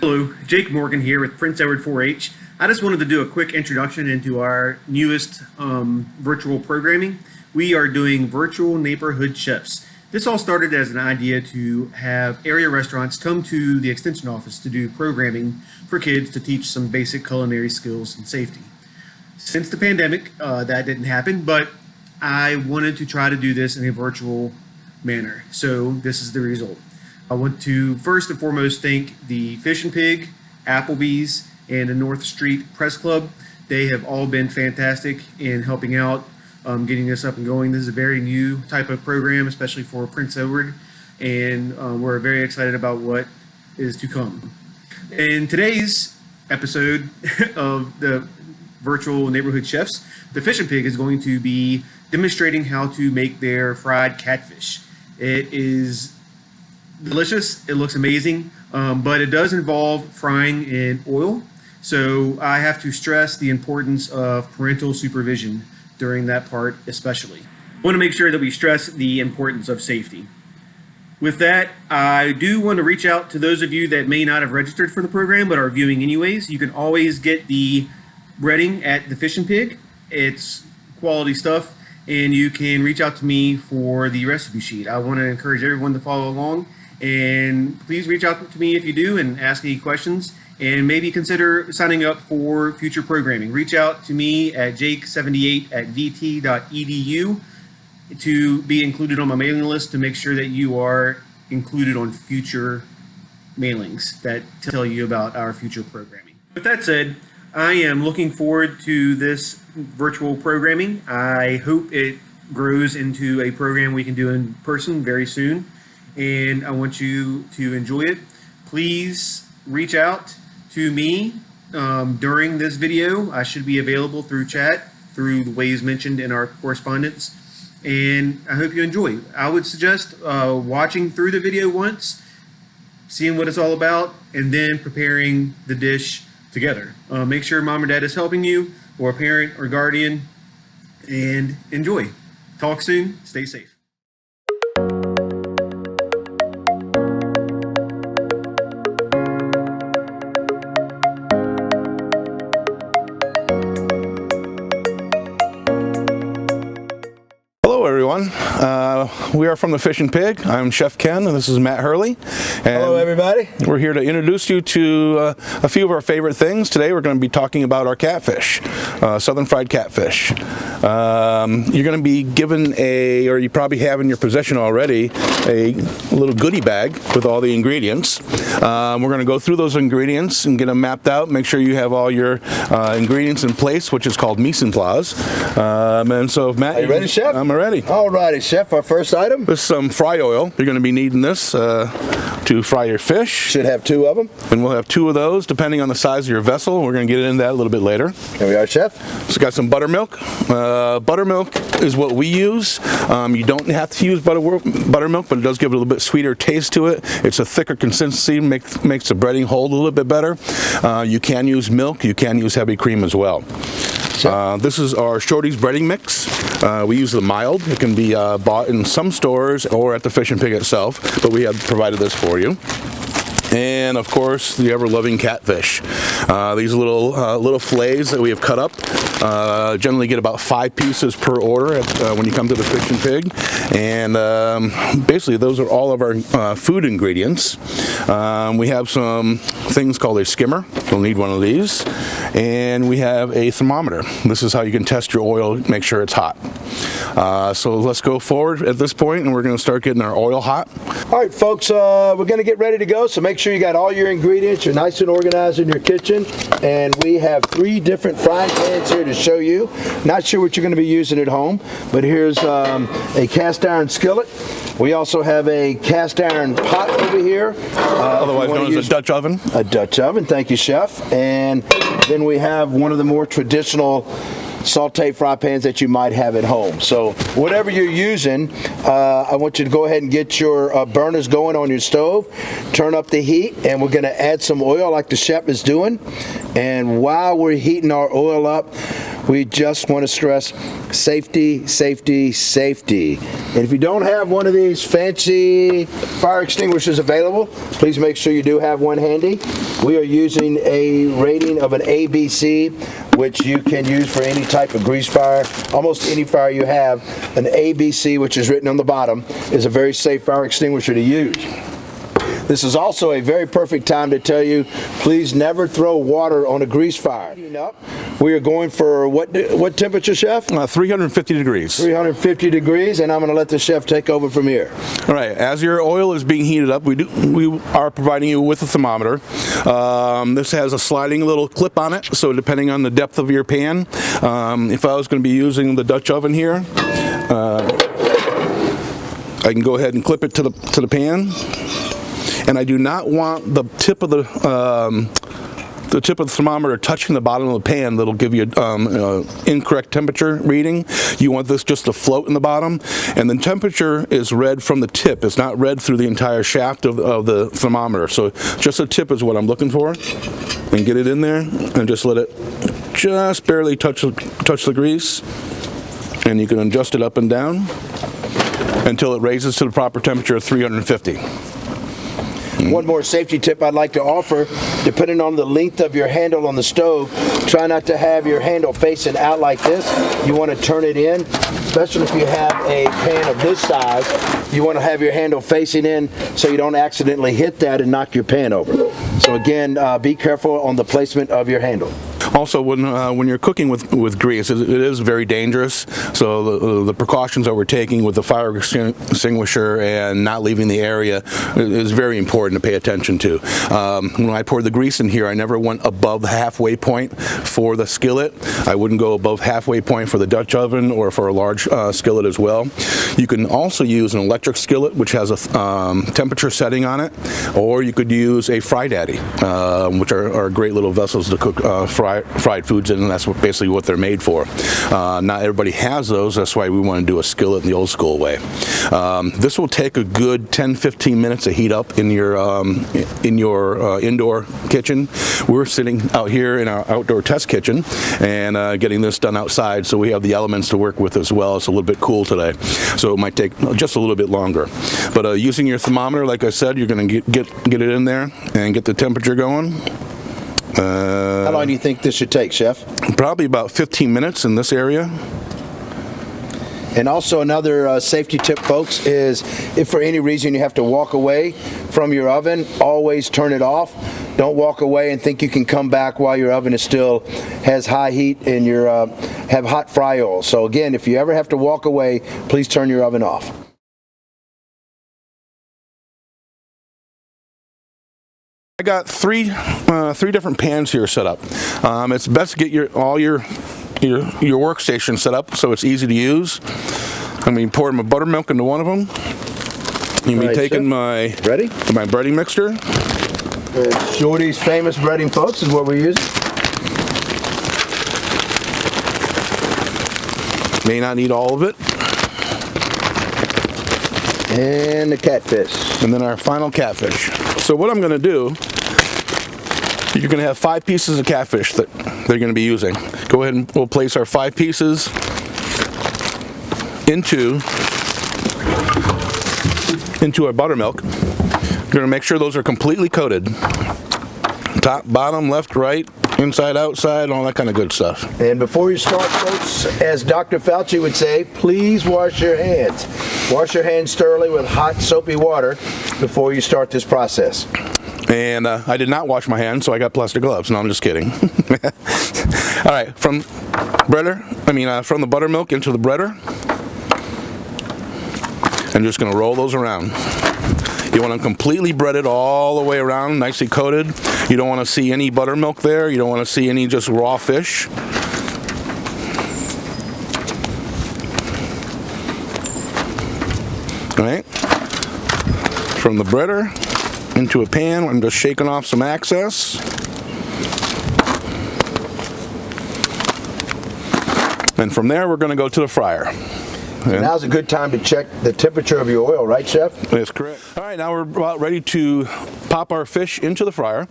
Hello, Jake Morgan here with Prince Edward 4-H. I just wanted to do a quick introduction into our newest virtual programming. We are doing virtual neighborhood chefs. This all started as an idea to have area restaurants come to the extension office to do programming for kids to teach some basic culinary skills and safety. Since the pandemic, that didn't happen, but I wanted to try to do this in a virtual manner. So this is the result. I want to first and foremost thank the Fishin Pig, Applebee's, and the North Street Press Club. They have all been fantastic in helping out, getting this up and going. This is a very new type of program, especially for Prince Edward, and we're very excited about what is to come. In today's episode of the virtual neighborhood chefs, the Fishin Pig is going to be demonstrating how to make their fried catfish. It is delicious, it looks amazing, but it does involve frying in oil. So I have to stress the importance of parental supervision during that part especially. I want to make sure that we stress the importance of safety. With that, I do want to reach out to those of you that may not have registered for the program but are viewing anyways. You can always get the breading at the Fishin Pig. It's quality stuff, and you can reach out to me for the recipe sheet. I want to encourage everyone to follow along, and please reach out to me if you do and ask any questions, and maybe consider signing up for future programming. Reach out to me at jake78@vt.edu to be included on my mailing list to make sure that you are included on future mailings that tell you about our future programming. With that said, I am looking forward to this virtual programming. I hope it grows into a program we can do in person very soon, and I want you to enjoy it. Please reach out to me during this video. I should be available through chat, through the ways mentioned in our correspondence, and I hope you enjoy. I would suggest watching through the video once, seeing what it's all about, and then preparing the dish together. Make sure mom or dad is helping you, or a parent or guardian, and enjoy. Talk soon, stay safe. Hello everyone, we are from the Fishin Pig. I'm Chef Ken, and this is Matt Hurley. And hello everybody. We're here to introduce you to a few of our favorite things. Today we're going to be talking about our catfish, southern fried catfish. You're going to be given or you probably have in your possession already, a little goodie bag with all the ingredients. We're going to go through those ingredients and get them mapped out, make sure you have all your ingredients in place, which is called mise en place. And so, Matt, are you ready, Chef? I'm ready. All righty, Chef. Our first item. This is some fry oil. You're going to be needing this to fry your fish. Should have 2 of them. And we'll have 2 of those, depending on the size of your vessel. We're going to get into that a little bit later. Here we are, Chef. So we got some buttermilk. Buttermilk is what we use. You don't have to use buttermilk, but it does give it a little bit sweeter taste to it. It's a thicker consistency, makes the breading hold a little bit better. You can use milk. You can use heavy cream as well. This is our Shorty's breading mix. We use the mild. It can be bought in some stores or at the Fishin Pig itself, but we have provided this for you. And of course, the ever-loving catfish. These little fillets that we have cut up. Generally get about 5 pieces per order when you come to the Fishin Pig. And basically, those are all of our food ingredients. We have some things called a skimmer. You'll need one of these. And we have a thermometer. This is how you can test your oil, make sure it's hot. So let's go forward at this point, and we're going to start getting our oil hot. All right, folks, we're going to get ready to go, so make sure you got all your ingredients. You're nice and organized in your kitchen, and we have 3 different frying pans here to show you. Not sure what you're going to be using at home, but here's a cast iron skillet. We also have a cast iron pot over here. Otherwise known as a Dutch oven. A Dutch oven, thank you, Chef. And then we have one of the more traditional saute fry pans that you might have at home. So whatever you're using, I want you to go ahead and get your burners going on your stove, turn up the heat, and we're going to add some oil like the chef is doing. And while we're heating our oil up, we just want to stress safety, safety, safety. And if you don't have one of these fancy fire extinguishers available, please make sure you do have one handy. We are using a rating of an ABC, which you can use for any type of grease fire. Almost any fire you have, an ABC, which is written on the bottom, is a very safe fire extinguisher to use. This is also a very perfect time to tell you, please never throw water on a grease fire. We are going for what temperature, Chef? 350 degrees. 350 degrees, and I'm going to let the chef take over from here. All right, as your oil is being heated up, we are providing you with a thermometer. This has a sliding little clip on it, so depending on the depth of your pan, if I was going to be using the Dutch oven here, I can go ahead and clip it to the pan. And I do not want the tip of the thermometer touching the bottom of the pan. That'll give you incorrect temperature reading. You want this just to float in the bottom, and the temperature is read from the tip. It's not read through the entire shaft of the thermometer. So just the tip is what I'm looking for, and get it in there, and just let it just barely touch the grease, and you can adjust it up and down until it raises to the proper temperature of 350. One more safety tip I'd like to offer, depending on the length of your handle on the stove, try not to have your handle facing out like this. You want to turn it in, especially if you have a pan of this size. You want to have your handle facing in so you don't accidentally hit that and knock your pan over. So again, be careful on the placement of your handle. Also, when you're cooking with grease, it is very dangerous. So the precautions that we're taking with the fire extinguisher and not leaving the area is very important to pay attention to. When I poured the grease in here, I never went above the halfway point for the skillet. I wouldn't go above halfway point for the Dutch oven or for a large skillet as well. You can also use an electric skillet, which has a temperature setting on it, or you could use a Fry Daddy, which are great little vessels to cook fried foods in, and that's basically what they're made for. Not everybody has those. That's why we want to do a skillet in the old school way. This will take a good 10-15 minutes to heat up in your indoor kitchen. We're sitting out here in our outdoor test kitchen and getting this done outside, so we have the elements to work with as well. It's a little bit cool today, so it might take just a little bit longer. But using your thermometer, like I said, you're going to get it in there and get the temperature going. How long do you think this should take, Chef? Probably about 15 minutes in this area. And also another safety tip, folks, is if for any reason you have to walk away from your oven, always turn it off. Don't walk away and think you can come back while your oven is still has high heat and you have hot fry oil. So again, if you ever have to walk away, please turn your oven off. I got three different pans here set up. It's best to get all your workstation set up so it's easy to use. I'm going to pour my buttermilk into one of them. I'm going to be taking my breading mixture. Shorty's famous breading, folks, is what we're using. May not need all of it. And the catfish. And then our final catfish. So what I'm going to do, you're going to have 5 pieces of catfish that they're going to be using. Go ahead and we'll place our 5 pieces into our buttermilk. We're going to make sure those are completely coated. Top, bottom, left, right, inside, outside, all that kind of good stuff. And before you start, folks, as Dr. Fauci would say, please wash your hands. Wash your hands thoroughly with hot, soapy water before you start this process. And I did not wash my hands, so I got plastic gloves. No, I'm just kidding. All right, from the buttermilk into the breader. I'm just going to roll those around. You want to completely bread it all the way around, nicely coated. You don't want to see any buttermilk there. You don't want to see any just raw fish. All right. From the breader into a pan, I'm just shaking off some excess. And from there, we're going to go to the fryer. And now's a good time to check the temperature of your oil, right, Chef? that's correct. All right, now we're about ready to pop our fish into the fryer.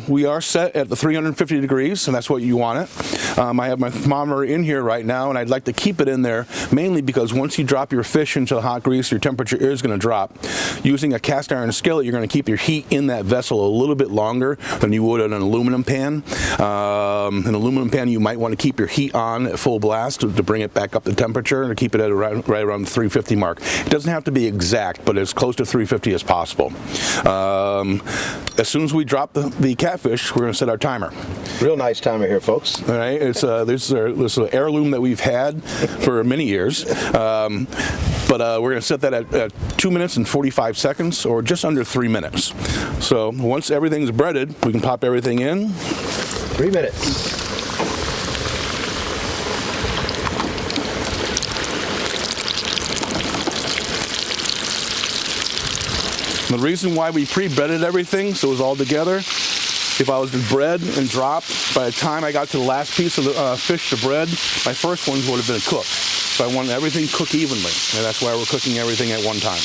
We are set at the 350 degrees, and that's what you want it. I have my thermometer in here right now, and I'd like to keep it in there mainly because once you drop your fish into the hot grease, your temperature is going to drop. Using a cast iron skillet, you're going to keep your heat in that vessel a little bit longer than you would in an aluminum pan. An aluminum pan, you might want to keep your heat on at full blast to bring it back up to temperature and to keep it at right around the 350 mark. It doesn't have to be exact, but as close to 350 as possible. As soon as we drop the catfish, we're going to set our timer. Real nice timer here, folks. All right, it's this is an heirloom that we've had for many years, but we're going to set that at 2 minutes and 45 seconds, or just under 3 minutes. So once everything's breaded, we can pop everything in. 3 minutes. The reason why we pre-breaded everything so it was all together, if I was to bread and drop, by the time I got to the last piece of the fish to bread, my first ones would have been cooked. So I wanted everything cooked evenly, and that's why we're cooking everything at one time.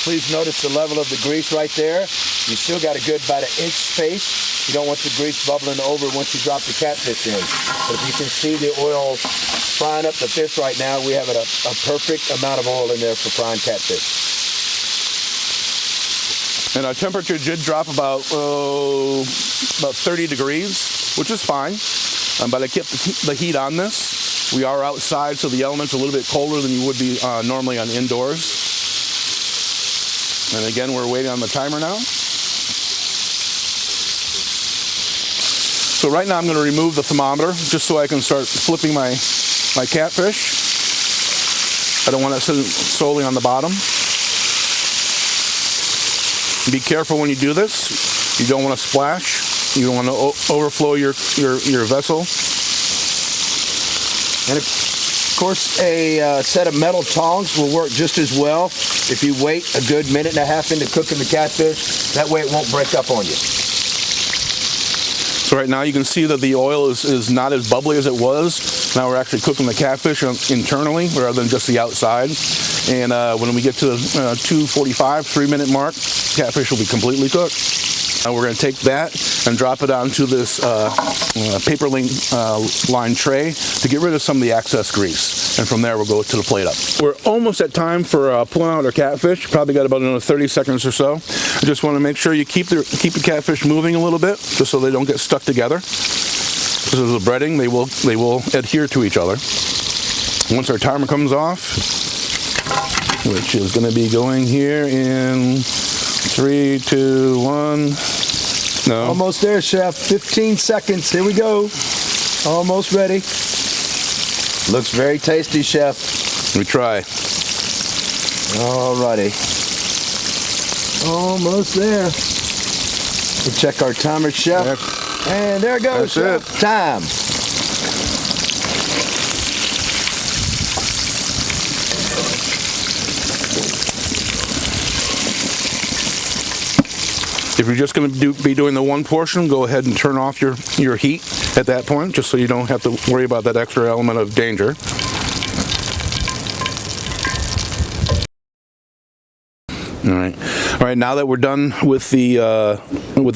Please notice the level of the grease right there. You still got a good about an inch space. You don't want the grease bubbling over once you drop the catfish in. But if you can see the oil frying up the fish right now, we have a perfect amount of oil in there for frying catfish. And our temperature did drop about 30 degrees, which is fine. But I kept the heat on this. We are outside, so the element's a little bit colder than you would be normally on indoors. And again, we're waiting on the timer now. So right now I'm going to remove the thermometer just so I can start flipping my catfish. I don't want it sitting solely on the bottom. Be careful when you do this. You don't want to splash. You don't want to overflow your vessel. And of course, a set of metal tongs will work just as well if you wait a good minute and a half into cooking the catfish. That way it won't break up on you. So right now you can see that the oil is not as bubbly as it was. Now we're actually cooking the catfish internally rather than just the outside. And when we get to the 2:45, 3 minute mark, catfish will be completely cooked. We're going to take that and drop it onto this paper line tray to get rid of some of the excess grease. And from there, we'll go to the plate up. We're almost at time for pulling out our catfish. Probably got about another 30 seconds or so. I just want to make sure you keep the catfish moving a little bit, just so they don't get stuck together. Because of the breading, they will adhere to each other. Once our timer comes off, which is going to be going here in 3, 2, 1. No. Almost there, Chef. 15 seconds. Here we go. Almost ready. Looks very tasty, Chef. We try. Alrighty. Almost there. We'll check our timer, Chef. Yep. And there it goes, That's Chef. Time. If you're just going to be doing the one portion, go ahead and turn off your heat at that point, just so you don't have to worry about that extra element of danger. All right. Now that we're done with the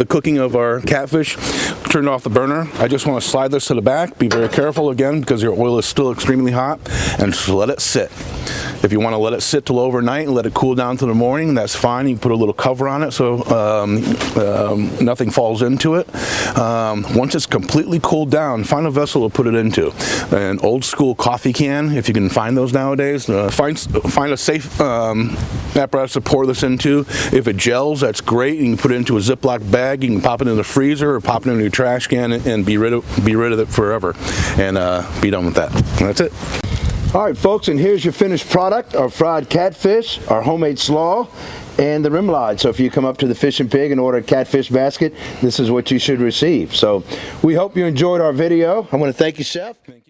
cooking of our catfish, turn off the burner. I just want to slide this to the back. Be very careful again because your oil is still extremely hot, and just let it sit. If you want to let it sit till overnight and let it cool down till the morning, that's fine. You can put a little cover on it so nothing falls into it. Once it's completely cooled down, find a vessel to put it into. An old school coffee can, if you can find those nowadays. Find a safe apparatus to pour this into. If it gels, that's great. You can put it into a Ziploc bag. You can pop it in the freezer or pop it in your trash can and be rid of it forever and be done with that. And that's it. All right, folks, and here's your finished product, our fried catfish, our homemade slaw, and the remoulade. So if you come up to the Fish and Pig and order a catfish basket, this is what you should receive. So we hope you enjoyed our video. I want to thank you, Chef. Thank you.